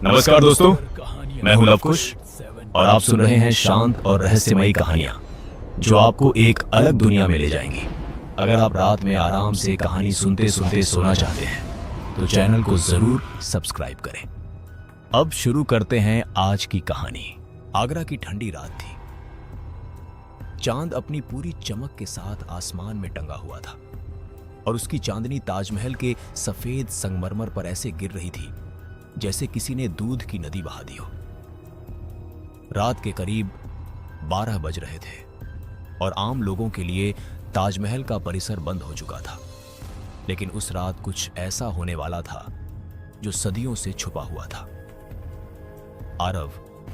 नमस्कार दोस्तों, मैं हूं लवकुश और आप सुन रहे हैं शांत और रहस्यमयी कहानियां जो आपको एक अलग दुनिया में ले जाएंगी। अगर आप रात में आराम से कहानी सुनते सुनते सोना चाहते हैं तो चैनल को जरूर सब्सक्राइब करें। अब शुरू करते हैं आज की कहानी। आगरा की ठंडी रात थी। चांद अपनी पूरी चमक के साथ आसमान में टंगा हुआ था और उसकी चांदनी ताजमहल के सफेद संगमरमर पर ऐसे गिर रही थी जैसे किसी ने दूध की नदी बहा दी हो। रात के करीब 12 बज रहे थे और आम लोगों के लिए ताजमहल का परिसर बंद हो चुका था। लेकिन उस रात कुछ ऐसा होने वाला था जो सदियों से छुपा हुआ था। आरव,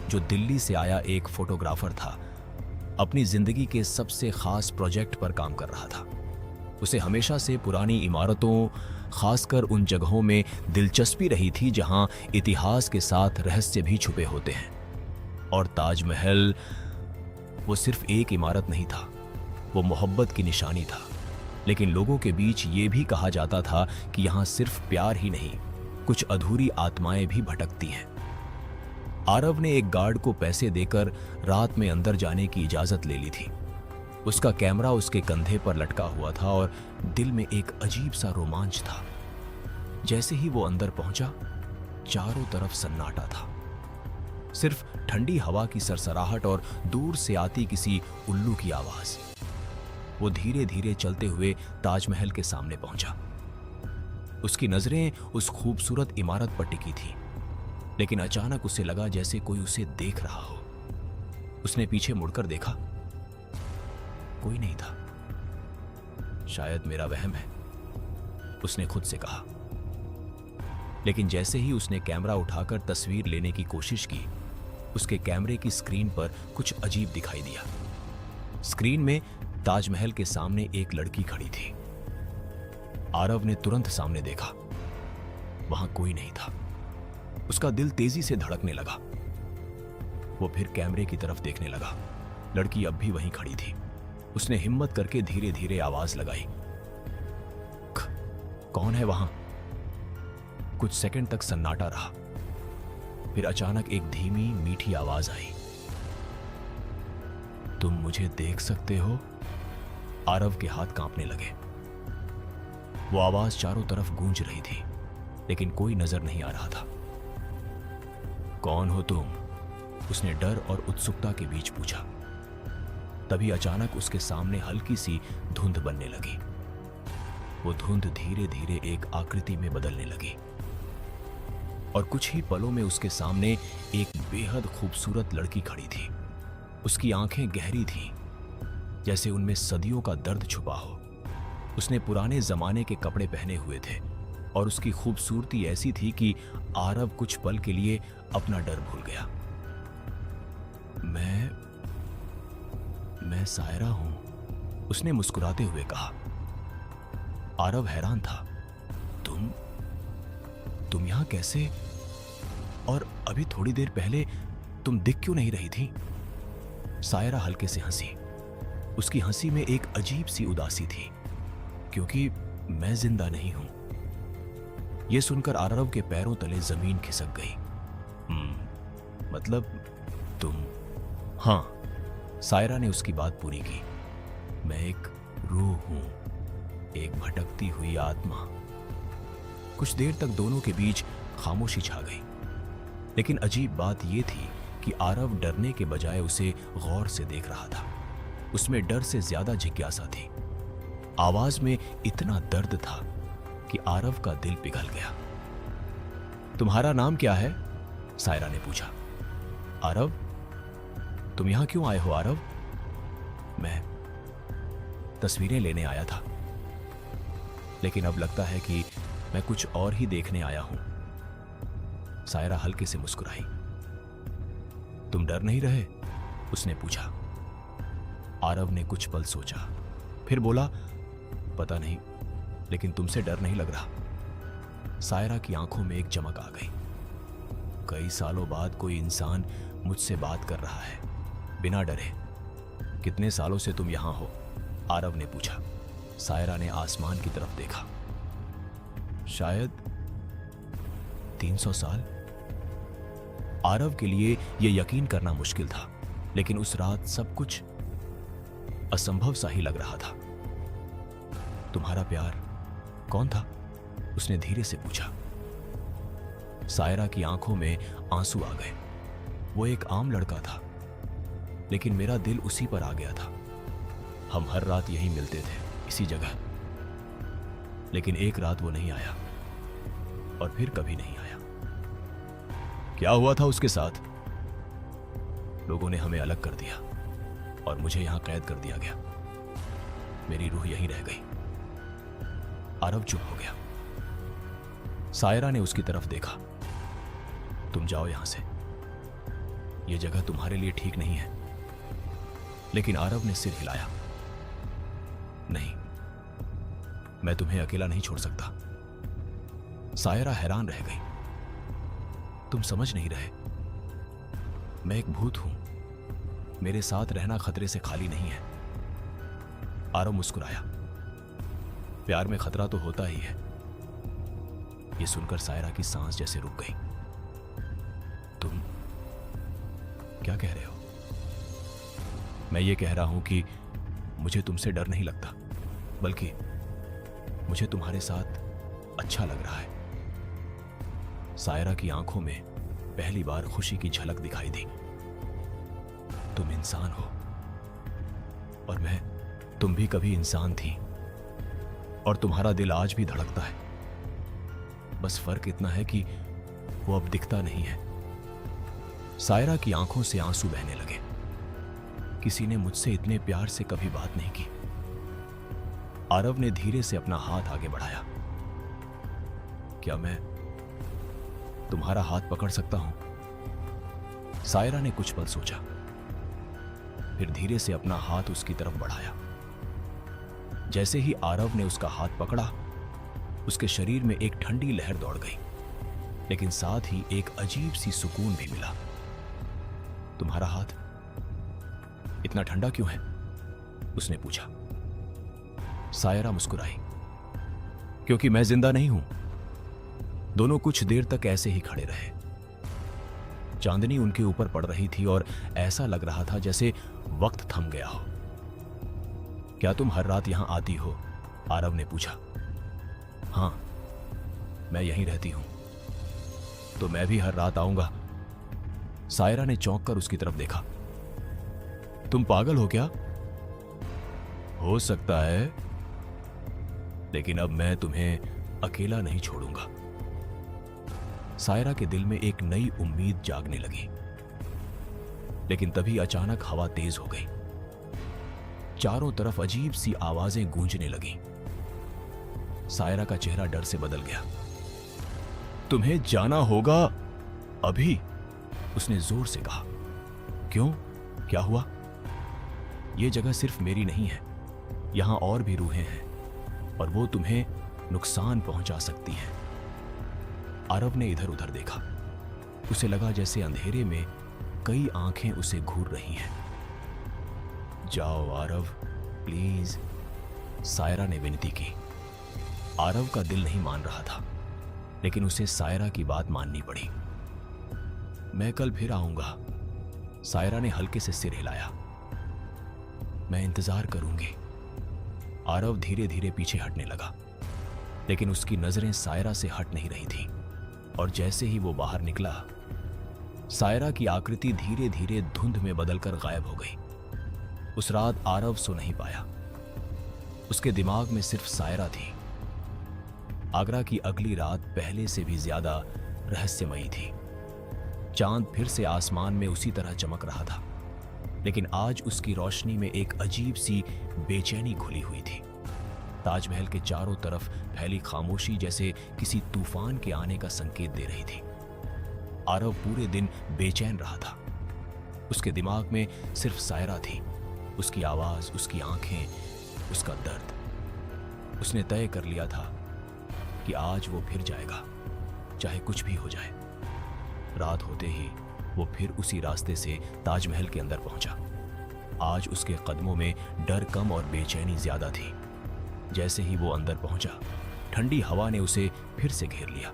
जो दिल्ली से आया एक फोटोग्राफर था, अपनी जिंदगी के सबसे खास प्रोजेक्ट पर काम कर रहा था। उसे हमेशा से पुरानी इमारतों, खासकर उन जगहों में दिलचस्पी रही थी जहां इतिहास के साथ रहस्य भी छुपे होते हैं। और ताजमहल वो सिर्फ एक इमारत नहीं था, वो मोहब्बत की निशानी था। लेकिन लोगों के बीच ये भी कहा जाता था कि यहां सिर्फ प्यार ही नहीं, कुछ अधूरी आत्माएं भी भटकती हैं। आरव ने एक गार्ड को पैसे देकर रात में अंदर जाने की इजाजत ले ली थी। उसका कैमरा उसके कंधे पर लटका हुआ था और दिल में एक अजीब सा रोमांच था। जैसे ही वो अंदर पहुंचा, चारों तरफ सन्नाटा था। सिर्फ ठंडी हवा की सरसराहट और दूर से आती किसी उल्लू की आवाज। वो धीरे धीरे चलते हुए ताजमहल के सामने पहुंचा। उसकी नजरें उस खूबसूरत इमारत पर टिकी थी, लेकिन अचानक उसे लगा जैसे कोई उसे देख रहा हो। उसने पीछे मुड़कर देखा, कोई नहीं था। शायद मेरा वहम है, उसने खुद से कहा। लेकिन जैसे ही उसने कैमरा उठाकर तस्वीर लेने की कोशिश की, उसके कैमरे की स्क्रीन पर कुछ अजीब दिखाई दिया। स्क्रीन में ताजमहल के सामने एक लड़की खड़ी थी। आरव ने तुरंत सामने देखा, वहां कोई नहीं था। उसका दिल तेजी से धड़कने लगा। वो फिर कैमरे की तरफ देखने लगा। लड़की अब भी वहीं खड़ी थी। उसने हिम्मत करके धीरे धीरे आवाज लगाई, कौन है वहां? कुछ सेकंड तक सन्नाटा रहा। फिर अचानक एक धीमी मीठी आवाज आई, तुम मुझे देख सकते हो? आरव के हाथ कांपने लगे। वो आवाज चारों तरफ गूंज रही थी, लेकिन कोई नजर नहीं आ रहा था। कौन हो तुम? उसने डर और उत्सुकता के बीच पूछा। तभी अचानक उसके सामने हल्की सी धुंध बनने लगी। वो धुंध धीरे धीरे एक आकृति में बदलने लगी और कुछ ही पलों में उसके सामने एक बेहद खूबसूरत लड़की खड़ी थी। उसकी आंखें गहरी थीं, जैसे उनमें सदियों का दर्द छुपा हो। उसने पुराने जमाने के कपड़े पहने हुए थे और उसकी खूबसूरती ऐसी थी कि आरव कुछ पल के लिए अपना डर भूल गया। मैं सायरा हूं, उसने मुस्कुराते हुए कहा। आरव हैरान था। तुम यहां कैसे? और अभी थोड़ी देर पहले तुम दिख क्यों नहीं रही थी? सायरा हल्के से हंसी। उसकी हंसी में एक अजीब सी उदासी थी, क्योंकि मैं जिंदा नहीं हूं। यह सुनकर आरव के पैरों तले जमीन खिसक गई। मतलब तुम? हाँ, सायरा ने उसकी बात पूरी की। मैं एक रूह हूं, एक भटकती हुई आत्मा। कुछ देर तक दोनों के बीच खामोशी छा गई। लेकिन अजीब बात यह थी कि आरव डरने के बजाय उसे गौर से देख रहा था। उसमें डर से ज्यादा जिज्ञासा थी। आवाज में इतना दर्द था कि आरव का दिल पिघल गया। तुम्हारा नाम क्या है? सायरा ने पूछा। आरव, तुम यहां क्यों आए हो आरव? मैं तस्वीरें लेने आया था, लेकिन अब लगता है कि मैं कुछ और ही देखने आया हूं। सायरा हल्के से मुस्कुराई। तुम डर नहीं रहे? उसने पूछा। आरव ने कुछ पल सोचा, फिर बोला, पता नहीं, लेकिन तुमसे डर नहीं लग रहा। सायरा की आंखों में एक चमक आ गई। कई सालों बाद कोई इंसान मुझसे बात कर रहा है, बिना डरे। कितने सालों से तुम यहां हो? आरव ने पूछा। सायरा ने आसमान की तरफ देखा। शायद 300 साल। आरव के लिए यह यकीन करना मुश्किल था, लेकिन उस रात सब कुछ असंभव सा ही लग रहा था। तुम्हारा प्यार कौन था? उसने धीरे से पूछा। सायरा की आंखों में आंसू आ गए। वो एक आम लड़का था, लेकिन मेरा दिल उसी पर आ गया था। हम हर रात यहीं मिलते थे, इसी जगह। लेकिन एक रात वो नहीं आया, और फिर कभी नहीं आया। क्या हुआ था उसके साथ? लोगों ने हमें अलग कर दिया और मुझे यहां कैद कर दिया गया। मेरी रूह यहीं रह गई। आरव चुप हो गया। सायरा ने उसकी तरफ देखा। तुम जाओ यहां से, यह जगह तुम्हारे लिए ठीक नहीं है। लेकिन आरव ने सिर हिलाया। नहीं, मैं तुम्हें अकेला नहीं छोड़ सकता। सायरा हैरान रह गई। तुम समझ नहीं रहे, मैं एक भूत हूं। मेरे साथ रहना खतरे से खाली नहीं है। आरव मुस्कुराया। प्यार में खतरा तो होता ही है। यह सुनकर सायरा की सांस जैसे रुक गई। तुम क्या कह रहे हो? मैं ये कह रहा हूं कि मुझे तुमसे डर नहीं लगता, बल्कि मुझे तुम्हारे साथ अच्छा लग रहा है। सायरा की आंखों में पहली बार खुशी की झलक दिखाई दी। तुम इंसान हो, और तुम भी कभी इंसान थी, और तुम्हारा दिल आज भी धड़कता है। बस फर्क इतना है कि वो अब दिखता नहीं है। सायरा की आंखों से आंसू बहने लगे। किसी ने मुझसे इतने प्यार से कभी बात नहीं की। आरव ने धीरे से अपना हाथ आगे बढ़ाया। क्या मैं तुम्हारा हाथ पकड़ सकता हूं? सायरा ने कुछ पल सोचा, फिर धीरे से अपना हाथ उसकी तरफ बढ़ाया। जैसे ही आरव ने उसका हाथ पकड़ा, उसके शरीर में एक ठंडी लहर दौड़ गई, लेकिन साथ ही एक अजीब सी सुकून भी मिला। तुम्हारा हाथ इतना ठंडा क्यों है? उसने पूछा। सायरा मुस्कुराई। क्योंकि मैं जिंदा नहीं हूं। दोनों कुछ देर तक ऐसे ही खड़े रहे। चांदनी उनके ऊपर पड़ रही थी और ऐसा लग रहा था जैसे वक्त थम गया हो। क्या तुम हर रात यहां आती हो? आरव ने पूछा। हां, मैं यहीं रहती हूं। तो मैं भी हर रात आऊंगा। सायरा ने चौंक कर उसकी तरफ देखा। तुम पागल हो क्या? हो सकता है, लेकिन अब मैं तुम्हें अकेला नहीं छोड़ूंगा। सायरा के दिल में एक नई उम्मीद जागने लगी। लेकिन तभी अचानक हवा तेज हो गई। चारों तरफ अजीब सी आवाजें गूंजने लगी। सायरा का चेहरा डर से बदल गया। तुम्हें जाना होगा अभी, उसने जोर से कहा। क्यों? क्या हुआ? यह जगह सिर्फ मेरी नहीं है। यहां और भी रूहें हैं, और वो तुम्हें नुकसान पहुंचा सकती हैं। आरव ने इधर उधर देखा। उसे लगा जैसे अंधेरे में कई आंखें उसे घूर रही हैं। जाओ आरव, प्लीज, सायरा ने विनती की। आरव का दिल नहीं मान रहा था, लेकिन उसे सायरा की बात माननी पड़ी। मैं कल फिर आऊंगा। सायरा ने हल्के से सिर हिलाया। मैं इंतजार करूंगी। आरव धीरे धीरे पीछे हटने लगा, लेकिन उसकी नजरें सायरा से हट नहीं रही थी। और जैसे ही वो बाहर निकला, सायरा की आकृति धीरे धीरे धुंध में बदलकर गायब हो गई। उस रात आरव सो नहीं पाया। उसके दिमाग में सिर्फ सायरा थी। आगरा की अगली रात पहले से भी ज्यादा रहस्यमयी थी। चांद फिर से आसमान में उसी तरह चमक रहा था, लेकिन आज उसकी रोशनी में एक अजीब सी बेचैनी घुली हुई थी। ताजमहल के चारों तरफ फैली खामोशी जैसे किसी तूफान के आने का संकेत दे रही थी। आरव पूरे दिन बेचैन रहा था। उसके दिमाग में सिर्फ सायरा थी, उसकी आवाज, उसकी आंखें, उसका दर्द। उसने तय कर लिया था कि आज वो फिर जाएगा, चाहे कुछ भी हो जाए। रात होते ही वो फिर उसी रास्ते से ताजमहल के अंदर पहुंचा। आज उसके कदमों में डर कम और बेचैनी ज्यादा थी। जैसे ही वो अंदर पहुंचा, ठंडी हवा ने उसे फिर से घेर लिया।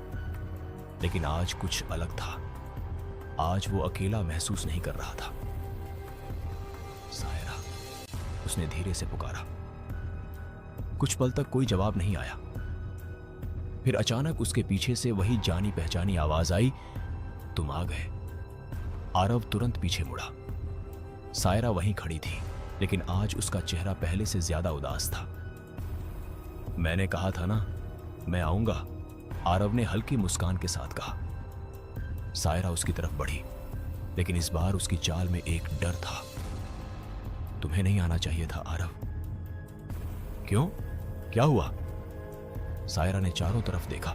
लेकिन आज कुछ अलग था। आज वो अकेला महसूस नहीं कर रहा था। सायरा, उसने धीरे से पुकारा। कुछ पल तक कोई जवाब नहीं आया। फिर अचानक उसके पीछे से वही जानी पहचानी आवाज आई, तुम आ गए। आरव तुरंत पीछे मुड़ा। सायरा वहीं खड़ी थी, लेकिन आज उसका चेहरा पहले से ज्यादा उदास था। मैंने कहा था ना, मैं आऊंगा, आरव ने हल्की मुस्कान के साथ कहा। सायरा उसकी तरफ बढ़ी, लेकिन इस बार उसकी चाल में एक डर था। तुम्हें नहीं आना चाहिए था आरव। क्यों? क्या हुआ? सायरा ने चारों तरफ देखा,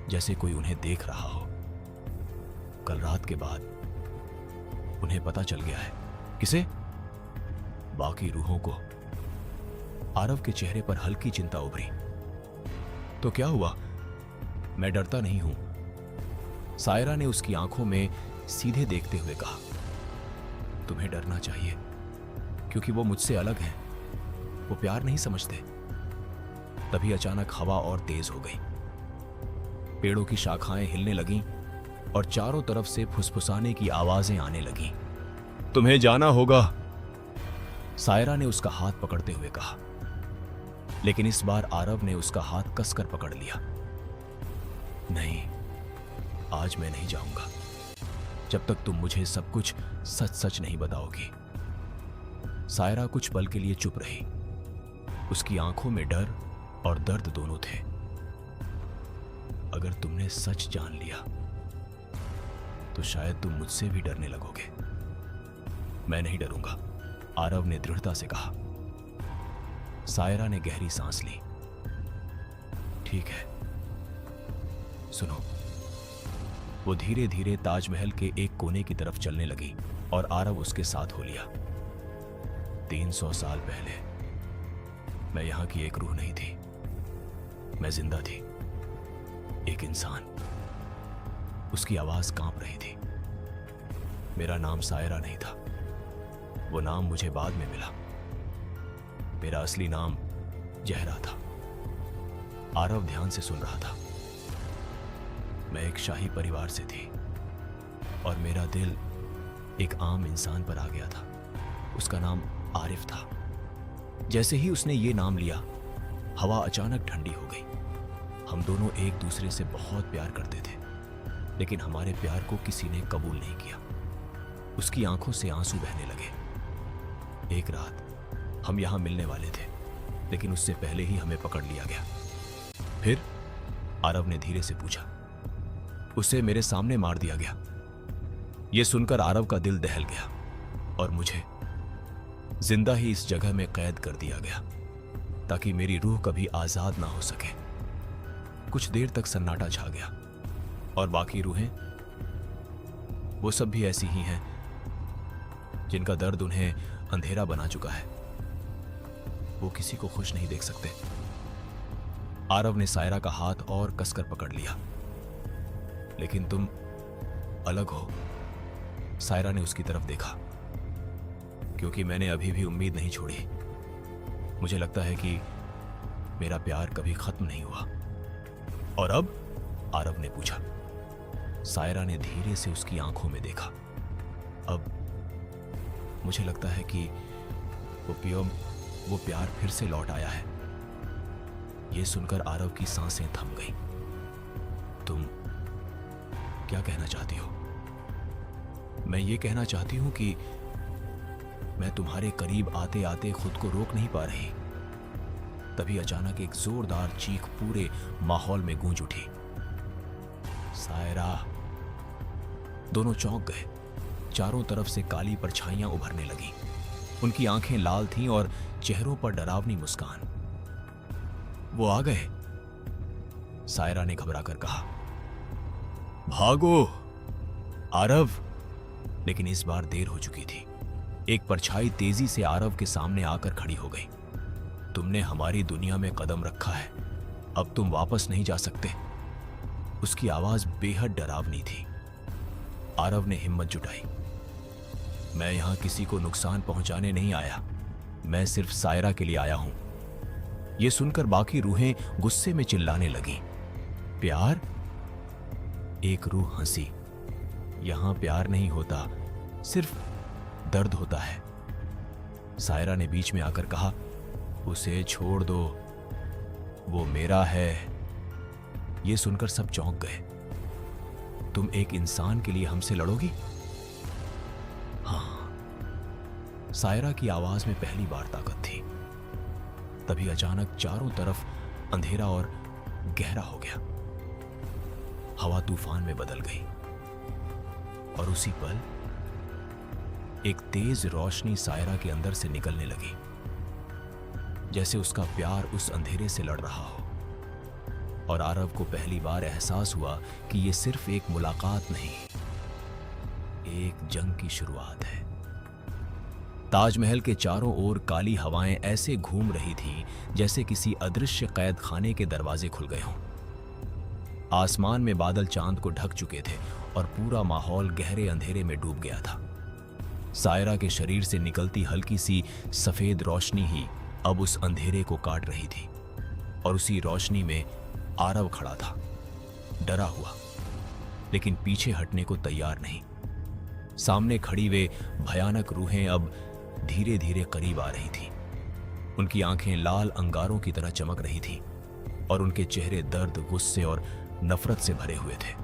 जैसे कोई उन्हें देख रहा हो। कल रात के बाद उन्हें पता चल गया है। किसे? बाकी रूहों को। आरव के चेहरे पर हल्की चिंता उभरी। तो क्या हुआ? मैं डरता नहीं हूं, सायरा ने उसकी आंखों में सीधे देखते हुए कहा। तुम्हें डरना चाहिए, क्योंकि वो मुझसे अलग हैं। वो प्यार नहीं समझते। तभी अचानक हवा और तेज हो गई। पेड़ों की शाखाएं हिलने लगीं और चारों तरफ से फुसफुसाने की आवाजें आने लगीं। तुम्हें जाना होगा, सायरा ने उसका हाथ पकड़ते हुए कहा। लेकिन इस बार आरव ने उसका हाथ कसकर पकड़ लिया। नहीं, आज मैं नहीं जाऊंगा, जब तक तुम मुझे सब कुछ सच सच नहीं बताओगी। सायरा कुछ पल के लिए चुप रही। उसकी आंखों में डर और दर्द दोनों थे। अगर तुमने सच जान लिया तो शायद तुम मुझसे भी डरने लगोगे। मैं नहीं डरूंगा, आरव ने दृढ़ता से कहा। सायरा ने गहरी सांस ली। ठीक है, सुनो। वो धीरे धीरे ताजमहल के एक कोने की तरफ चलने लगी और आरव उसके साथ हो लिया। 300 साल पहले मैं यहां की एक रूह नहीं थी, मैं जिंदा थी, एक इंसान। उसकी आवाज कांप रही थी। मेरा नाम सायरा नहीं था, वो नाम मुझे बाद में मिला। मेरा असली नाम जहरा था। आरव ध्यान से सुन रहा था। मैं एक शाही परिवार से थी और मेरा दिल एक आम इंसान पर आ गया था। उसका नाम आरिफ था। जैसे ही उसने ये नाम लिया, हवा अचानक ठंडी हो गई। हम दोनों एक दूसरे से बहुत प्यार करते थे, लेकिन हमारे प्यार को किसी ने कबूल नहीं किया। उसकी आंखों से आंसू बहने लगे। एक रात हम यहां मिलने वाले थे, लेकिन उससे पहले ही हमें पकड़ लिया गया। फिर? आरव ने धीरे से पूछा। उसे मेरे सामने मार दिया गया। यह सुनकर आरव का दिल दहल गया और मुझे जिंदा ही इस जगह में कैद कर दिया गया, ताकि मेरी रूह कभी आजाद ना हो सके। कुछ देर तक सन्नाटा छा गया। और बाकी रूहें, वो सब भी ऐसी ही हैं, जिनका दर्द उन्हें अंधेरा बना चुका है। वो किसी को खुश नहीं देख सकते। आरव ने सायरा का हाथ और कसकर पकड़ लिया। लेकिन तुम अलग हो, सायरा ने उसकी तरफ देखा। क्योंकि मैंने अभी भी उम्मीद नहीं छोड़ी। मुझे लगता है कि मेरा प्यार कभी खत्म नहीं हुआ। और अब? आरव ने पूछा। सायरा ने धीरे से उसकी आंखों में देखा। अब मुझे लगता है कि वो प्यार फिर से लौट आया है। यह सुनकर आरव की सांसें थम गईं। तुम क्या कहना चाहती हो? मैं ये कहना चाहती हूं कि मैं तुम्हारे करीब आते आते खुद को रोक नहीं पा रही। तभी अचानक एक जोरदार चीख पूरे माहौल में गूंज उठी। सायरा! दोनों चौंक गए। चारों तरफ से काली परछाइयां उभरने लगीं। उनकी आंखें लाल थीं और चेहरों पर डरावनी मुस्कान। वो आ गए, सायरा ने घबराकर कहा। भागो आरव! लेकिन इस बार देर हो चुकी थी। एक परछाई तेजी से आरव के सामने आकर खड़ी हो गई। तुमने हमारी दुनिया में कदम रखा है, अब तुम वापस नहीं जा सकते। उसकी आवाज बेहद डरावनी थी। आरव ने हिम्मत जुटाई। मैं यहां किसी को नुकसान पहुंचाने नहीं आया, मैं सिर्फ सायरा के लिए आया हूं। यह सुनकर बाकी रूहें गुस्से में चिल्लाने लगीं। प्यार? एक रूह हंसी। यहां प्यार नहीं होता, सिर्फ दर्द होता है। सायरा ने बीच में आकर कहा, उसे छोड़ दो, वो मेरा है। यह सुनकर सब चौंक गए। तुम एक इंसान के लिए हमसे लड़ोगी? हाँ। सायरा की आवाज में पहली बार ताकत थी। तभी अचानक चारों तरफ अंधेरा और गहरा हो गया। हवा तूफान में बदल गई और उसी पल एक तेज रोशनी सायरा के अंदर से निकलने लगी, जैसे उसका प्यार उस अंधेरे से लड़ रहा हो। और आरव को पहली बार एहसास हुआ कि यह सिर्फ एक मुलाकात नहीं, एक जंग की शुरुआत है। ताजमहल के चारों ओर काली हवाएं ऐसे घूम रही थीं जैसे किसी अदृश्य कैद खाने के दरवाजे खुल गए हों। आसमान में बादल चांद को ढक चुके थे और पूरा माहौल गहरे अंधेरे में डूब गया था। सायरा के शरीर से निकलती हल्की सी सफेद रोशनी ही अब उस अंधेरे को काट रही थी। और उसी रोशनी में आरव खड़ा था, डरा हुआ, लेकिन पीछे हटने को तैयार नहीं। सामने खड़ी वे भयानक रूहें अब धीरे धीरे करीब आ रही थीं। उनकी आंखें लाल अंगारों की तरह चमक रही थीं और उनके चेहरे दर्द, गुस्से और नफरत से भरे हुए थे।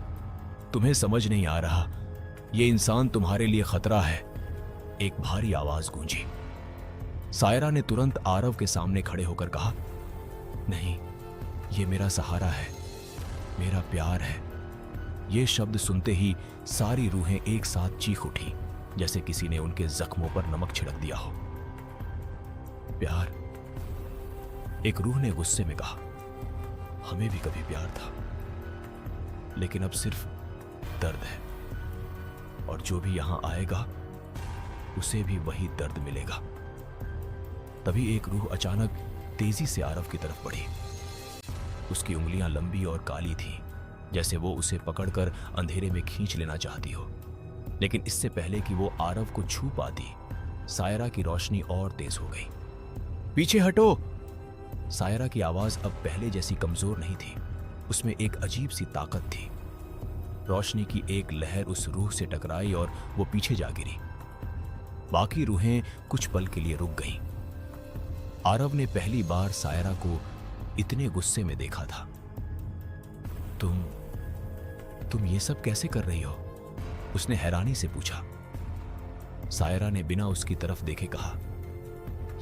तुम्हें समझ नहीं आ रहा, ये इंसान तुम्हारे लिए खतरा है, एक भारी आवाज गूंजी। सायरा ने तुरंत आरव के सामने खड़े होकर कहा, नहीं, ये मेरा सहारा है, मेरा प्यार है। ये शब्द सुनते ही सारी रूहें एक साथ चीख उठी, जैसे किसी ने उनके जख्मों पर नमक छिड़क दिया हो। प्यार? एक रूह ने गुस्से में कहा, हमें भी कभी प्यार था, लेकिन अब सिर्फ दर्द है, और जो भी यहां आएगा उसे भी वही दर्द मिलेगा। तभी एक रूह अचानक तेजी से आरव की तरफ बढ़ी। उसकी उंगलियां लंबी और काली थीं, जैसे वो उसे पकड़कर अंधेरे में खींच लेना चाहती हो। लेकिन इससे पहले कि वो आरव को छू पाती, सायरा की रोशनी और तेज हो गई। पीछे हटो! सायरा की आवाज अब पहले जैसी कमजोर नहीं थी, उसमें एक अजीब सी ताकत थी। रोशनी की एक लहर उस रूह से टकराई और वो पीछे जा गिरी। बाकी रूहें कुछ पल के लिए रुक गईं। आरव ने पहली बार सायरा को इतने गुस्से में देखा था। तुम ये सब कैसे कर रही हो? उसने हैरानी से पूछा। सायरा ने बिना उसकी तरफ देखे कहा,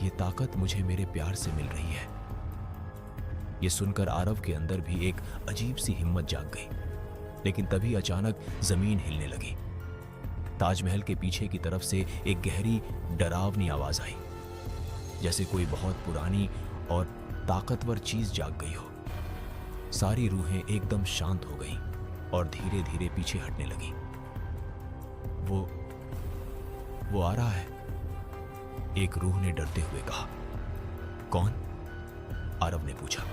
यह ताकत मुझे मेरे प्यार से मिल रही है। यह सुनकर आरव के अंदर भी एक अजीब सी हिम्मत जाग गई। लेकिन तभी अचानक जमीन हिलने लगी। ताजमहल के पीछे की तरफ से एक गहरी डरावनी आवाज आई, जैसे कोई बहुत पुरानी और ताकतवर चीज जाग गई हो। सारी रूहें एकदम शांत हो गईं और धीरे धीरे पीछे हटने लगी। वो आ रहा है, एक रूह ने डरते हुए कहा। कौन? आरव ने पूछा।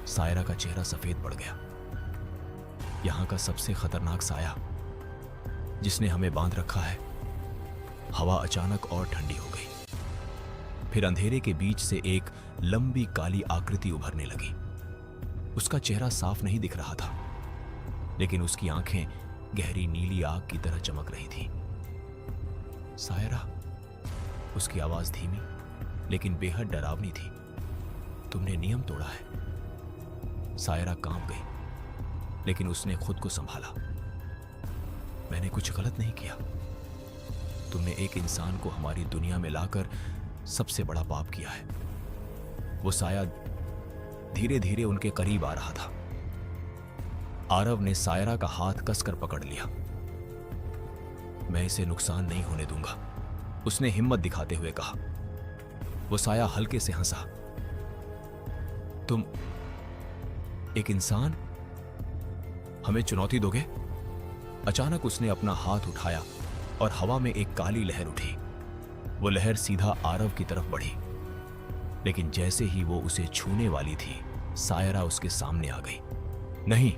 सायरा का चेहरा सफेद पड़ गया। यहां का सबसे खतरनाक साया, जिसने हमें बांध रखा है। हवा अचानक और ठंडी हो गई। फिर अंधेरे के बीच से एक लंबी काली आकृति उभरने लगी। उसका चेहरा साफ नहीं दिख रहा था, लेकिन उसकी आंखें गहरी नीली आग की तरह चमक रही थी। सायरा, उसकी आवाज धीमी लेकिन बेहद डरावनी थी। तुमने नियम तोड़ा है। सायरा कांप गई, लेकिन उसने खुद को संभाला। मैंने कुछ गलत नहीं किया। तुमने एक इंसान को हमारी दुनिया में लाकर सबसे बड़ा पाप किया है। वो साया धीरे धीरे उनके करीब आ रहा था। आरव ने सायरा का हाथ कसकर पकड़ लिया। मैं इसे नुकसान नहीं होने दूंगा, उसने हिम्मत दिखाते हुए कहा। वो साया हल्के से हंसा। तुम एक इंसान, हमें चुनौती दोगे? अचानक उसने अपना हाथ उठाया और हवा में एक काली लहर उठी। वो लहर सीधा आरव की तरफ बढ़ी, लेकिन जैसे ही वो उसे छूने वाली थी, सायरा उसके सामने आ गई। नहीं,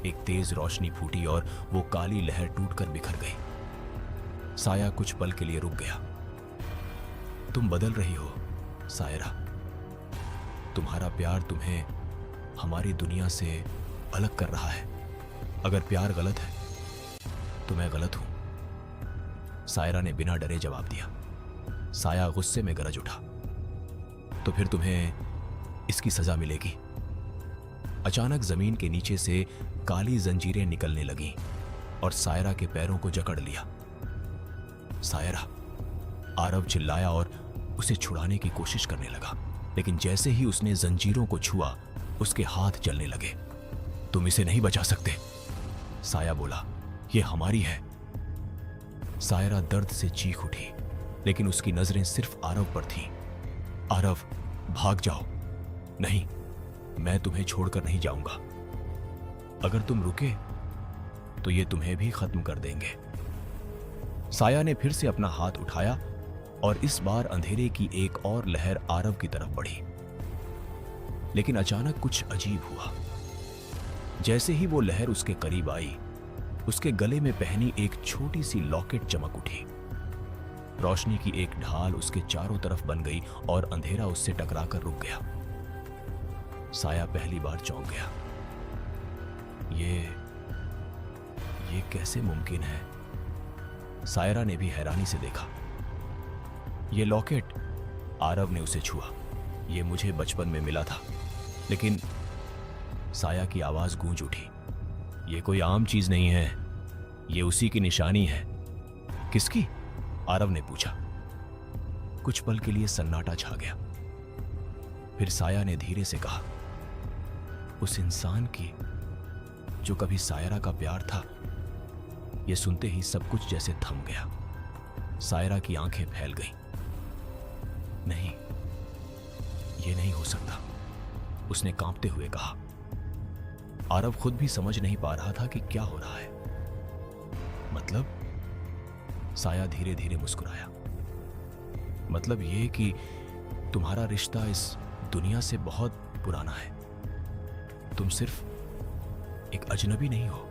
एक तेज रोशनी फूटी और वो काली लहर टूटकर बिखर गई। साया कुछ पल के लिए रुक गया। तुम बदल रही हो सायरा। तुम्हारा प्यार तुम्हें हमारी दुनिया से अलग कर रहा है। अगर प्यार गलत है तो मैं गलत हूं, सायरा ने बिना डरे जवाब दिया। साया गुस्से में गरज उठा। तो फिर तुम्हें इसकी सजा मिलेगी। अचानक जमीन के नीचे से काली जंजीरें निकलने लगीं और सायरा के पैरों को जकड़ लिया। सायरा, आरव चिल्लाया और उसे छुड़ाने की कोशिश करने लगा, लेकिन जैसे ही उसने जंजीरों को छुआ उसके हाथ जलने लगे। तुम इसे नहीं बचा सकते, साया बोला, यह हमारी है। सायरा दर्द से चीख उठी, लेकिन उसकी नजरें सिर्फ आरव पर थीं। आरव, भाग जाओ। नहीं, मैं तुम्हें छोड़कर नहीं जाऊंगा। अगर तुम रुके तो ये तुम्हें भी खत्म कर देंगे। साया ने फिर से अपना हाथ उठाया और इस बार अंधेरे की एक और लहर आरव की तरफ बढ़ी। लेकिन अचानक कुछ अजीब हुआ। जैसे ही वो लहर उसके करीब आई, उसके गले में पहनी एक छोटी सी लॉकेट चमक उठी। रोशनी की एक ढाल उसके चारों तरफ बन गई और अंधेरा उससे टकराकर रुक गया। साया पहली बार चौंक गया। ये कैसे मुमकिन है? सायरा ने भी हैरानी से देखा। ये लॉकेट, आरव ने उसे छुआ। ये मुझे बचपन में मिला था। लेकिन साया की आवाज गूंज उठी। ये कोई आम चीज नहीं है, ये उसी की निशानी है। किसकी? आरव ने पूछा। कुछ पल के लिए सन्नाटा छा गया। फिर साया ने धीरे से कहा, उस इंसान की जो कभी सायरा का प्यार था। यह सुनते ही सब कुछ जैसे थम गया। सायरा की आंखें फैल गईं। नहीं, यह नहीं हो सकता, उसने कांपते हुए कहा। आरव खुद भी समझ नहीं पा रहा था कि क्या हो रहा है। मतलब? साया धीरे धीरे मुस्कुराया। मतलब यह कि तुम्हारा रिश्ता इस दुनिया से बहुत पुराना है। तुम सिर्फ एक अजनबी नहीं हो।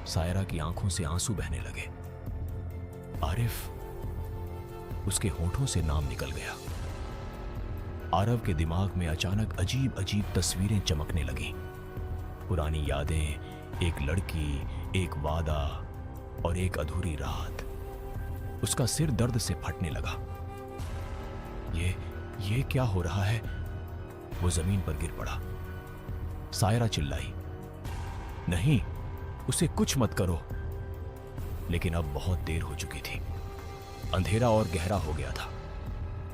सायरा की आंखों से आंसू बहने लगे। आरिफ, उसके होठों से नाम निकल गया। आरव के दिमाग में अचानक अजीब अजीब तस्वीरें चमकने लगीं। पुरानी यादें, एक लड़की, एक वादा और एक अधूरी रात। उसका सिर दर्द से फटने लगा। ये क्या हो रहा है? वो जमीन पर गिर पड़ा। सायरा चिल्लाई, नहीं, उसे कुछ मत करो। लेकिन अब बहुत देर हो चुकी थी। अंधेरा और गहरा हो गया था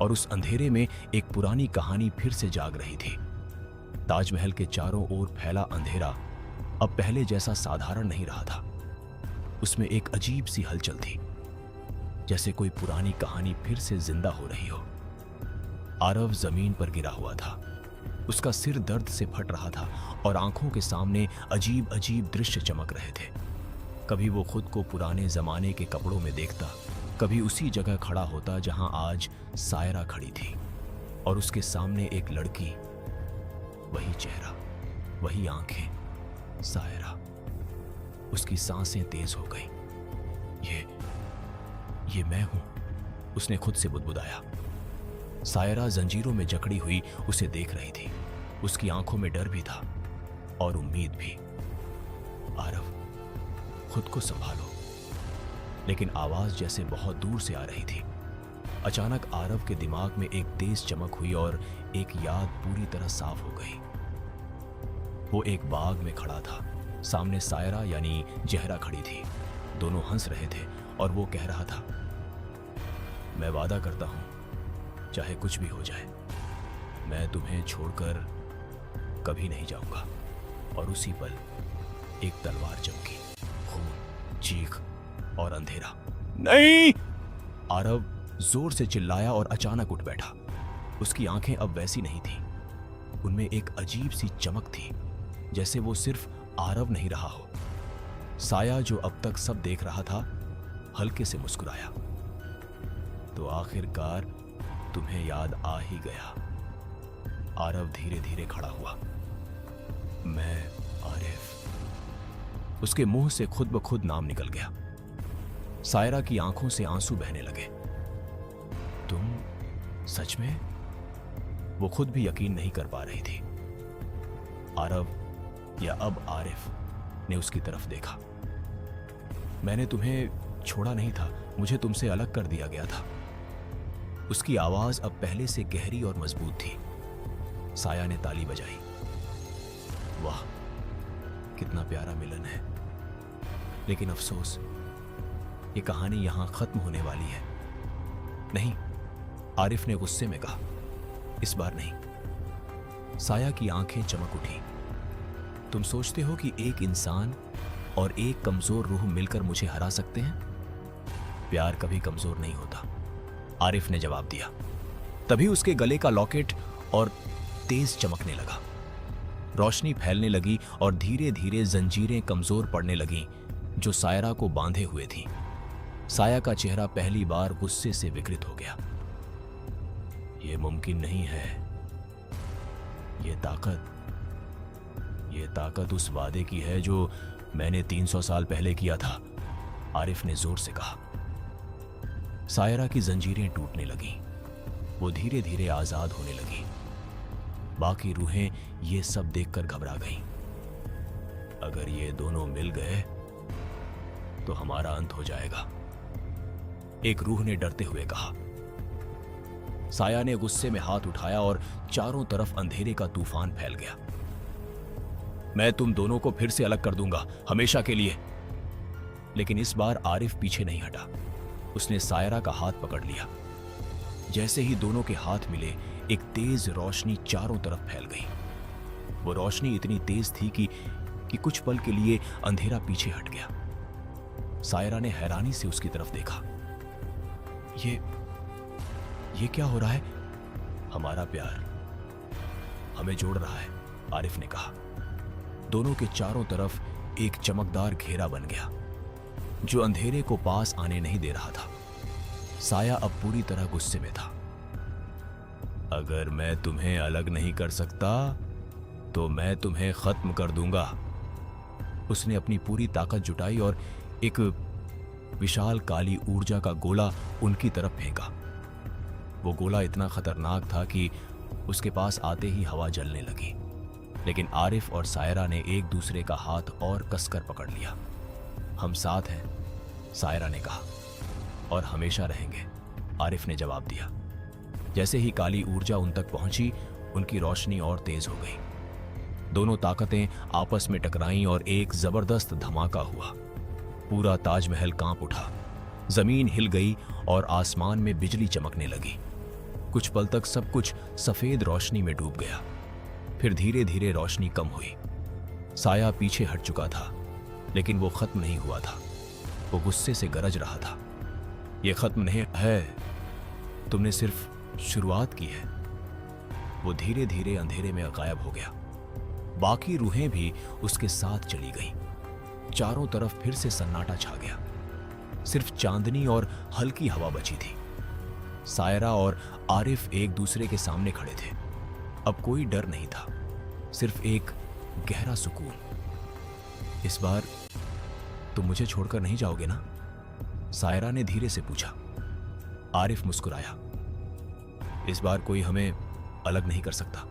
और उस अंधेरे में एक पुरानी कहानी फिर से जाग रही थी। ताजमहल के चारों ओर फैला अंधेरा अब पहले जैसा साधारण नहीं रहा था। उसमें एक अजीब सी हलचल थी, जैसे कोई पुरानी कहानी फिर से जिंदा हो रही हो। आरव जमीन पर गिरा हुआ था। उसका सिर दर्द से फट रहा था और आंखों के सामने अजीब अजीब दृश्य चमक रहे थे। कभी वो खुद को पुराने जमाने के कपड़ों में देखता, कभी उसी जगह खड़ा होता जहां आज सायरा खड़ी थी और उसके सामने एक लड़की। वही चेहरा, वही आंखें, सायरा। उसकी सांसें तेज हो गई। ये मैं हूं, उसने खुद से बुदबुदाया। सायरा जंजीरों में जकड़ी हुई उसे देख रही थी। उसकी आंखों में डर भी था और उम्मीद भी। आरव, खुद को संभालो। लेकिन आवाज जैसे बहुत दूर से आ रही थी। अचानक आरव के दिमाग में एक तेज चमक हुई और एक याद पूरी तरह साफ हो गई। वो एक बाग में खड़ा था। सामने सायरा यानी जहरा खड़ी थी। दोनों हंस रहे थे और वो कह रहा था, मैं वादा करता हूं, चाहे कुछ भी हो जाए, मैं तुम्हें छोड़कर कभी नहीं जाऊंगा। और उसी पल एक तलवार चमकी। खून, चीख और अंधेरा। नहीं! आरव जोर से चिल्लाया और अचानक उठ बैठा। उसकी आंखें अब वैसी नहीं थी। उनमें एक अजीब सी चमक थी, जैसे वो सिर्फ आरव नहीं रहा हो। साया, जो अब तक सब देख रहा था, हल्के से मुस्कुराया। तो आखिरकार तुम्हें याद आ ही गया। आरव धीरे धीरे खड़ा हुआ। मैं आरिफ। उसके मुंह से खुद ब खुद नाम निकल गया। सायरा की आंखों से आंसू बहने लगे। तुम सच में? वो खुद भी यकीन नहीं कर पा रही थी। आरव या अब आरिफ ने उसकी तरफ देखा। मैंने तुम्हें छोड़ा नहीं था, मुझे तुमसे अलग कर दिया गया था। उसकी आवाज अब पहले से गहरी और मजबूत थी। साया ने ताली बजाई। वाह, कितना प्यारा मिलन है। लेकिन अफसोस, ये कहानी यहां खत्म होने वाली है। नहीं, आरिफ ने गुस्से में कहा, इस बार नहीं। साया की आंखें चमक उठी। तुम सोचते हो कि एक इंसान और एक कमजोर रूह मिलकर मुझे हरा सकते हैं? प्यार कभी कमजोर नहीं होता, आरिफ ने जवाब दिया। तभी उसके गले का लॉकेट और तेज चमकने लगा। रोशनी फैलने लगी और धीरे धीरे जंजीरें कमजोर पड़ने लगीं जो सायरा को बांधे हुए थी। साया का चेहरा पहली बार गुस्से से विकृत हो गया। यह मुमकिन नहीं है। ये ताकत उस वादे की है जो मैंने 300 साल पहले किया था, आरिफ ने जोर से कहा। सायरा की जंजीरें टूटने लगीं। वो धीरे धीरे आजाद होने लगी। बाकी रूहें ये सब देखकर घबरा गईं। अगर ये दोनों मिल गए तो हमारा अंत हो जाएगा, एक रूह ने डरते हुए कहा। साया ने गुस्से में हाथ उठाया और चारों तरफ अंधेरे का तूफान फैल गया। मैं तुम दोनों को फिर से अलग कर दूंगा, हमेशा के लिए। लेकिन इस बार आरिफ पीछे नहीं हटा। उसने सायरा का हाथ पकड़ लिया। जैसे ही दोनों के हाथ मिले, एक तेज रोशनी चारों तरफ फैल गई। वो रोशनी इतनी तेज थी कि कुछ पल के लिए अंधेरा पीछे हट गया। सायरा ने हैरानी से उसकी तरफ देखा। ये क्या हो रहा है? हमारा प्यार हमें जोड़ रहा है, आरिफ ने कहा। दोनों के चारों तरफ एक चमकदार घेरा बन गया जो अंधेरे को पास आने नहीं दे रहा था। साया अब पूरी तरह गुस्से में था। अगर मैं तुम्हें अलग नहीं कर सकता तो मैं तुम्हें खत्म कर दूंगा। उसने अपनी पूरी ताकत जुटाई और एक विशाल काली ऊर्जा का गोला उनकी तरफ फेंका। वो गोला इतना खतरनाक था कि उसके पास आते ही हवा जलने लगी। लेकिन आरिफ और सायरा ने एक दूसरे का हाथ और कसकर पकड़ लिया। हम साथ हैं, सायरा ने कहा, और हमेशा रहेंगे, आरिफ ने जवाब दिया। जैसे ही काली ऊर्जा उन तक पहुंची, उनकी रोशनी और तेज हो गई। दोनों ताकतें आपस में टकराईं और एक जबरदस्त धमाका हुआ। पूरा ताजमहल कांप उठा, जमीन हिल गई और आसमान में बिजली चमकने लगी। कुछ पल तक सब कुछ सफेद रोशनी में डूब गया। फिर धीरे धीरे रोशनी कम हुई। साया पीछे हट चुका था, लेकिन वो खत्म नहीं हुआ था। वो गुस्से से गरज रहा था। ये खत्म नहीं है, तुमने सिर्फ शुरुआत की है। वो धीरे धीरे अंधेरे में गायब हो गया। बाकी रूहें भी उसके साथ चली गईं। चारों तरफ फिर से सन्नाटा छा गया। सिर्फ चांदनी और हल्की हवा बची थी। सायरा और आरिफ एक दूसरे के सामने खड़े थे। अब कोई डर नहीं था, सिर्फ एक गहरा सुकून। इस बार तुम मुझे छोड़कर नहीं जाओगे ना? सायरा ने धीरे से पूछा। आरिफ मुस्कुराया। इस बार कोई हमें अलग नहीं कर सकता।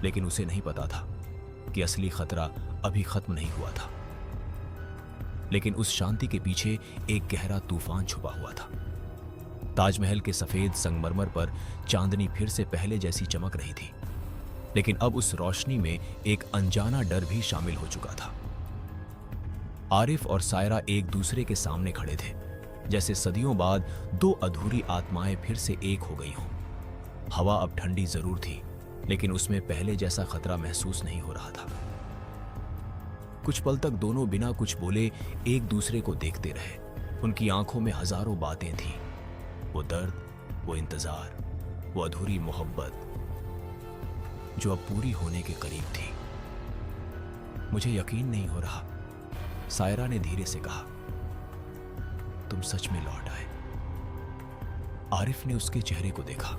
लेकिन उसे नहीं पता था कि असली खतरा अभी खत्म नहीं हुआ था। लेकिन उस शांति के पीछे एक गहरा तूफान छुपा हुआ था। ताजमहल के सफेद संगमरमर पर चांदनी फिर से पहले जैसी चमक रही थी, लेकिन अब उस रोशनी में एक अनजाना डर भी शामिल हो चुका था। आरिफ और सायरा एक दूसरे के सामने खड़े थे, जैसे सदियों बाद दो अधूरी आत्माएं फिर से एक हो गई हों। हवा अब ठंडी जरूर थी, लेकिन उसमें पहले जैसा खतरा महसूस नहीं हो रहा था। कुछ पल तक दोनों बिना कुछ बोले एक दूसरे को देखते रहे। उनकी आंखों में हजारों बातें थीं। वो दर्द, वो इंतजार, वो अधूरी मोहब्बत जो अब पूरी होने के करीब थी। मुझे यकीन नहीं हो रहा, सायरा ने धीरे से कहा। तुम सच में लौट आए। आरिफ ने उसके चेहरे को देखा।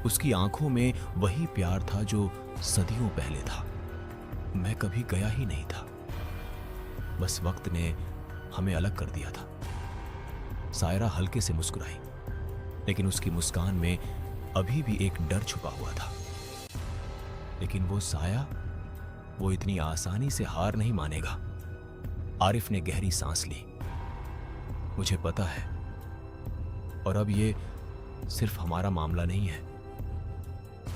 उसकी आंखों में वही प्यार था जो सदियों पहले था। मैं कभी गया ही नहीं था, बस वक्त ने हमें अलग कर दिया था। सायरा हल्के से मुस्कुराई, लेकिन उसकी मुस्कान में अभी भी एक डर छुपा हुआ था। लेकिन वो साया, वो इतनी आसानी से हार नहीं मानेगा। आरिफ ने गहरी सांस ली। मुझे पता है, और अब ये सिर्फ हमारा मामला नहीं है,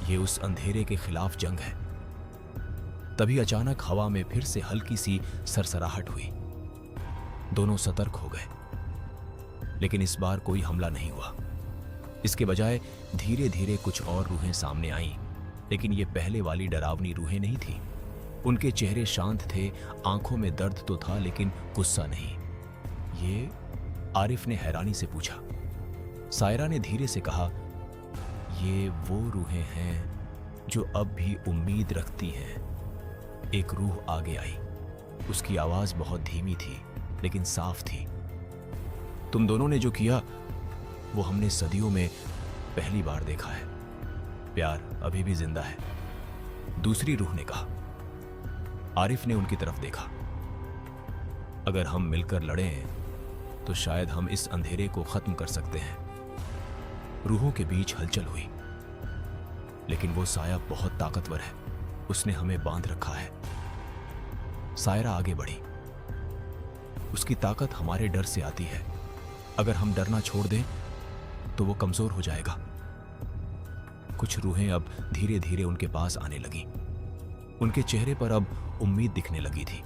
ये उस अंधेरे के खिलाफ जंग है। तभी अचानक हवा में फिर से हल्की सी सरसराहट हुई। दोनों सतर्क हो गए, लेकिन इस बार कोई हमला नहीं हुआ। इसके बजाय धीरे धीरे कुछ और रूहें सामने आईं, लेकिन ये पहले वाली डरावनी रूहें नहीं थी। उनके चेहरे शांत थे, आंखों में दर्द तो था लेकिन गुस्सा नहीं। ये? आरिफ ने हैरानी से पूछा। सायरा ने धीरे से कहा, ये वो रूहें हैं जो अब भी उम्मीद रखती हैं। एक रूह आगे आई। उसकी आवाज बहुत धीमी थी लेकिन साफ थी। तुम दोनों ने जो किया वो हमने सदियों में पहली बार देखा है। प्यार अभी भी जिंदा है, दूसरी रूह ने कहा। आरिफ ने उनकी तरफ देखा। अगर हम मिलकर लड़ें तो शायद हम इस अंधेरे को खत्म कर सकते हैं। रूहों के बीच हलचल हुई, लेकिन वो साया बहुत ताकतवर है, उसने हमें बांध रखा है। सायरा आगे बढ़ी। उसकी ताकत हमारे डर से आती है। अगर हम डरना छोड़ दें तो वो कमजोर हो जाएगा। कुछ रूहें अब धीरे धीरे उनके पास आने लगी। उनके चेहरे पर अब उम्मीद दिखने लगी थी।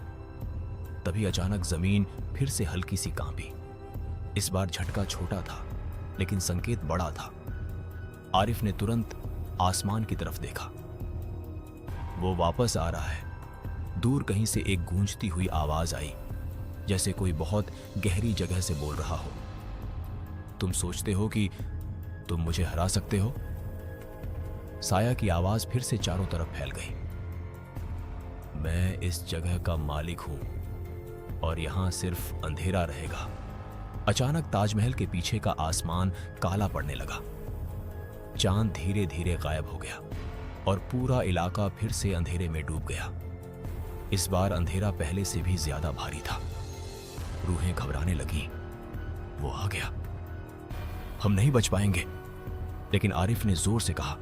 तभी अचानक जमीन फिर से हल्की सी कांपी। इस बार झटका छोटा था लेकिन संकेत बड़ा था। आरिफ ने तुरंत आसमान की तरफ देखा। वो वापस आ रहा है। दूर कहीं से एक गूंजती हुई आवाज आई, जैसे कोई बहुत गहरी जगह से बोल रहा हो। तुम सोचते हो कि तुम मुझे हरा सकते हो? साया की आवाज फिर से चारों तरफ फैल गई। मैं इस जगह का मालिक हूं और यहां सिर्फ अंधेरा रहेगा। अचानक ताजमहल के पीछे का आसमान काला पड़ने लगा। चांद धीरे धीरे गायब हो गया और पूरा इलाका फिर से अंधेरे में डूब गया। इस बार अंधेरा पहले से भी ज्यादा भारी था। रूहें घबराने लगी। वो आ गया। हम नहीं बच पाएंगे। लेकिन आरिफ ने जोर से कहा,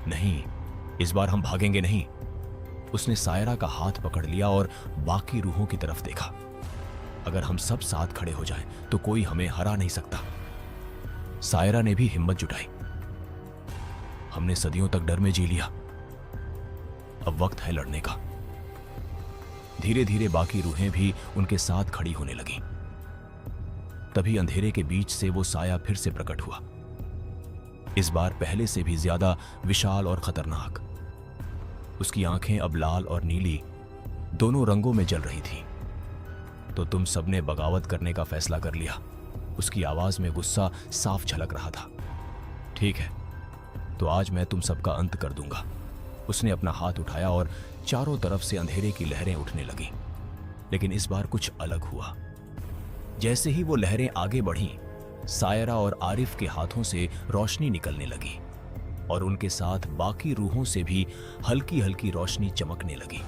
नहीं, इस बार हम भागेंगे नहीं। उसने सायरा का हाथ पकड़ लिया और बाकी रूहों की तरफ देखा। अगर हम सब साथ खड़े हो जाएं तो कोई हमें हरा नहीं सकता। सायरा ने भी हिम्मत जुटाई। हमने सदियों तक डर में जी लिया, अब वक्त है लड़ने का। धीरे धीरे बाकी रूहें भी उनके साथ खड़ी होने लगीं। तभी अंधेरे के बीच से वो साया फिर से प्रकट हुआ। इस बार पहले से भी ज्यादा विशाल और खतरनाक। उसकी आंखें अब लाल और नीली दोनों रंगों में जल रही थीं। तो तुम सबने बगावत करने का फैसला कर लिया। उसकी आवाज में गुस्सा साफ झलक रहा था। ठीक है, तो आज मैं तुम सबका अंत कर दूंगा। उसने अपना हाथ उठाया और चारों तरफ से अंधेरे की लहरें उठने लगीं। लेकिन इस बार कुछ अलग हुआ। जैसे ही वो लहरें आगे बढ़ीं, सायरा और आरिफ के हाथों से रोशनी निकलने लगी और उनके साथ बाकी रूहों से भी हल्की हल्की रोशनी चमकने लगी।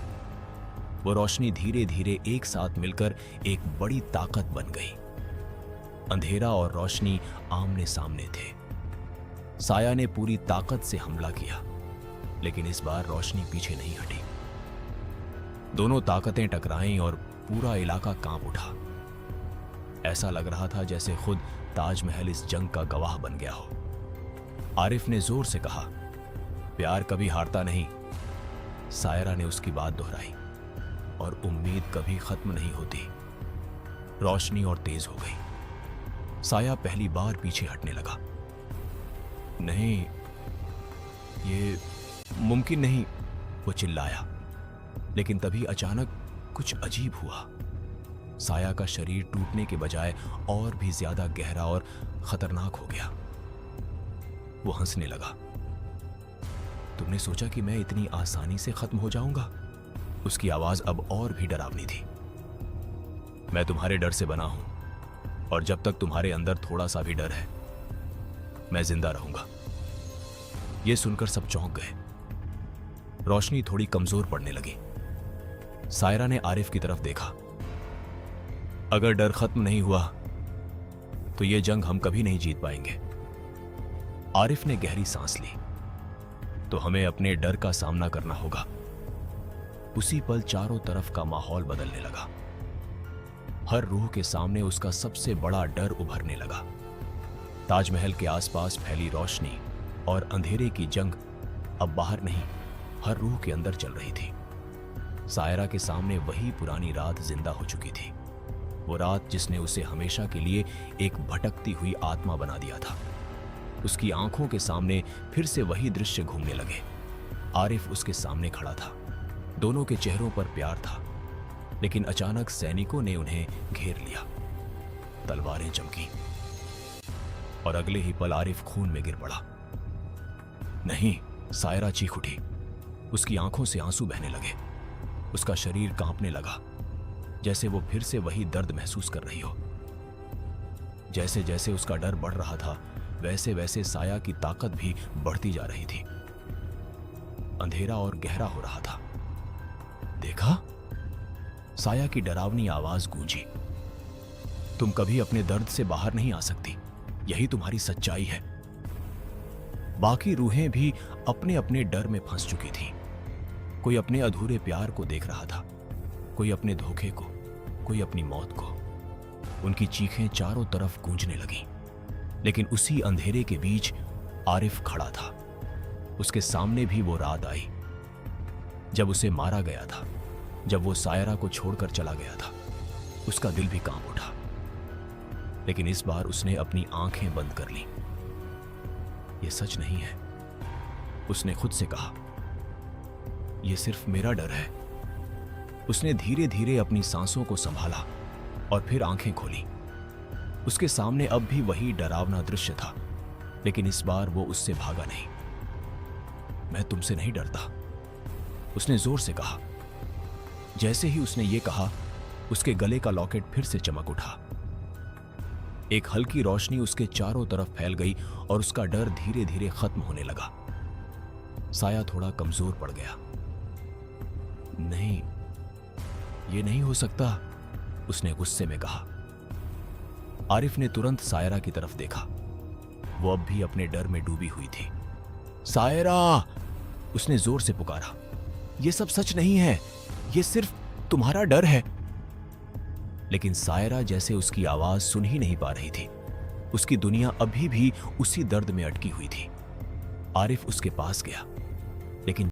वो रोशनी धीरे धीरे एक साथ मिलकर एक बड़ी ताकत बन गई। अंधेरा और रोशनी आमने सामने थे। साया ने पूरी ताकत से हमला किया, लेकिन इस बार रोशनी पीछे नहीं हटी। दोनों ताकतें टकराईं और पूरा इलाका कांप उठा। ऐसा लग रहा था जैसे खुद ताजमहल इस जंग का गवाह बन गया हो। आरिफ ने जोर से कहा, प्यार कभी हारता नहीं। सायरा ने उसकी बात दोहराई, और उम्मीद कभी खत्म नहीं होती। रोशनी और तेज हो गई। साया पहली बार पीछे हटने लगा। नहीं, ये मुमकिन नहीं, वो चिल्लाया। लेकिन तभी अचानक कुछ अजीब हुआ। साया का शरीर टूटने के बजाय और भी ज्यादा गहरा और खतरनाक हो गया। वो हंसने लगा। तुमने सोचा कि मैं इतनी आसानी से खत्म हो जाऊंगा? उसकी आवाज अब और भी डरावनी थी। मैं तुम्हारे डर से बना हूं, और जब तक तुम्हारे अंदर थोड़ा सा भी डर है, मैं जिंदा रहूंगा। यह सुनकर सब चौंक गए। रोशनी थोड़ी कमजोर पड़ने लगी। सायरा ने आरिफ की तरफ देखा। अगर डर खत्म नहीं हुआ तो यह जंग हम कभी नहीं जीत पाएंगे। आरिफ ने गहरी सांस ली। तो हमें अपने डर का सामना करना होगा। उसी पल चारों तरफ का माहौल बदलने लगा। हर रूह के सामने उसका सबसे बड़ा डर उभरने लगा। ताजमहल के आसपास फैली रोशनी और अंधेरे की जंग अब बाहर नहीं, हर रूह के अंदर चल रही थी। सायरा के सामने वही पुरानी रात जिंदा हो चुकी थी, वो रात जिसने उसे हमेशा के लिए एक भटकती हुई आत्मा बना दिया था। उसकी आंखों के सामने फिर से वही दृश्य घूमने लगे। आरिफ उसके सामने खड़ा था, दोनों के चेहरों पर प्यार था, लेकिन अचानक सैनिकों ने उन्हें घेर लिया। तलवारें चमकी और अगले ही पल आरिफ खून में गिर पड़ा। नहीं, सायरा चीख उठी। उसकी आंखों से आंसू बहने लगे, उसका शरीर कांपने लगा, जैसे वो फिर से वही दर्द महसूस कर रही हो। जैसे जैसे उसका डर बढ़ रहा था, वैसे वैसे साया की ताकत भी बढ़ती जा रही थी। अंधेरा और गहरा हो रहा था। देखा? साया की डरावनी आवाज गूंजी। तुम कभी अपने दर्द से बाहर नहीं आ सकती, यही तुम्हारी सच्चाई है। बाकी रूहें भी अपने अपने डर में फंस चुकी थीं। कोई अपने अधूरे प्यार को देख रहा था, कोई अपने धोखे को, कोई अपनी मौत को। उनकी चीखें चारों तरफ गूंजने लगीं। लेकिन उसी अंधेरे के बीच आरिफ खड़ा था। उसके सामने भी वो रात आई जब उसे मारा गया था, जब वो सायरा को छोड़कर चला गया था। उसका दिल भी कांप उठा, लेकिन इस बार उसने अपनी आंखें बंद कर लीं। यह सच नहीं है, उसने खुद से कहा। यह सिर्फ मेरा डर है। उसने धीरे धीरे अपनी सांसों को संभाला और फिर आंखें खोली। उसके सामने अब भी वही डरावना दृश्य था, लेकिन इस बार वो उससे भागा नहीं। मैं तुमसे नहीं डरता, उसने जोर से कहा। जैसे ही उसने ये कहा, उसके गले का लॉकेट फिर से चमक उठा। एक हल्की रोशनी उसके चारों तरफ फैल गई और उसका डर धीरे धीरे खत्म होने लगा। साया थोड़ा कमजोर पड़ गया। नहीं, ये नहीं हो सकता, उसने गुस्से में कहा। आरिफ ने तुरंत सायरा की तरफ देखा। वो अब भी अपने डर में डूबी हुई थी। सायरा, उसने जोर से पुकारा। यह सब सच नहीं है, यह सिर्फ तुम्हारा डर है। लेकिन सायरा जैसे उसकी आवाज सुन ही नहीं पा रही थी। उसकी दुनिया अभी भी उसी दर्द में अटकी हुई थी। आरिफ उसके पास गया, लेकिन